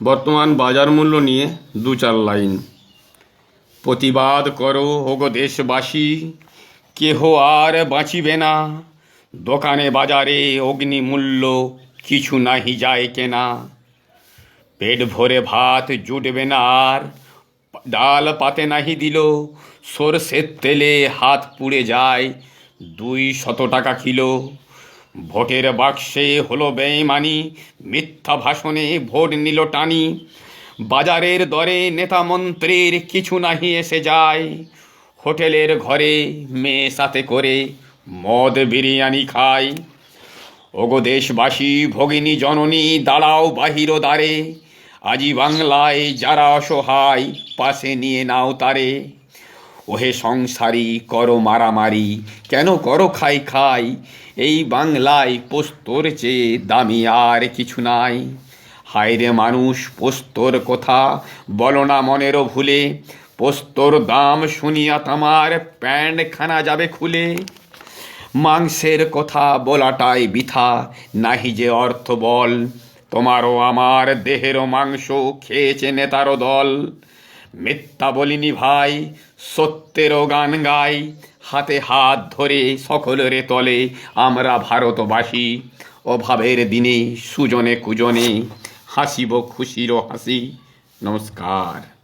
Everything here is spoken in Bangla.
বর্তমান বাজার মূল্য নিয়ে দু চার লাইন। প্রতিবাদ করো ওগো দেশবাসী, কেহ আর বাঁচিবে না। দোকানে বাজারে অগ্নিমূল্য, কিছু নাহি যায় কেনা। পেট ভরে ভাত জুটবে না আর, ডাল পাতে নাহি দিল। সরষের তেলে হাত পুড়ে যায়, 200 টাকা কিলো। ভোটের বাক্সে হলো বেঈমানি, মিথ্যা ভাষণে ভোট নিল টানি। বাজারের দরে নেতা মন্ত্রীর কিছু নাহি এসে যায়। হোটেলের ঘরে মেয়ে সাথে করে মদ বিরিয়ানি খায়। ওগো দেশবাসী, ভগিনী জননী, দাঁড়াও বাহির দ্বারে। আজি বাংলায় যারা অসহায়, পাশে নিয়ে নাও তারে। ওহে সংসারী, করো মারামারি, কেন করো খাই খাই। এই বাংলায় পোস্তর চেয়ে দামি আর কিছু নাই। হায় রে মানুষ, পোস্তর কথা বলো না মনেরও ভুলে। পোস্তর দাম শুনিয়া তোমার প্যান্টখানা যাবে খুলে। মাংসের কথা বলাটাই বৃথা, নাহি যে অর্থ বল। তোমারও আমার দেহেরও মাংস খেয়েছে নেতারও দল। মিথ্যা বলিনি ভাই, সত্যেরও গান গাই। হাতে হাত ধরে সকলের তলে আমরা ভারতবাসী। অভাবের দিনে সুজনে কুজনে হাসিব খুশিরও হাসি। নমস্কার।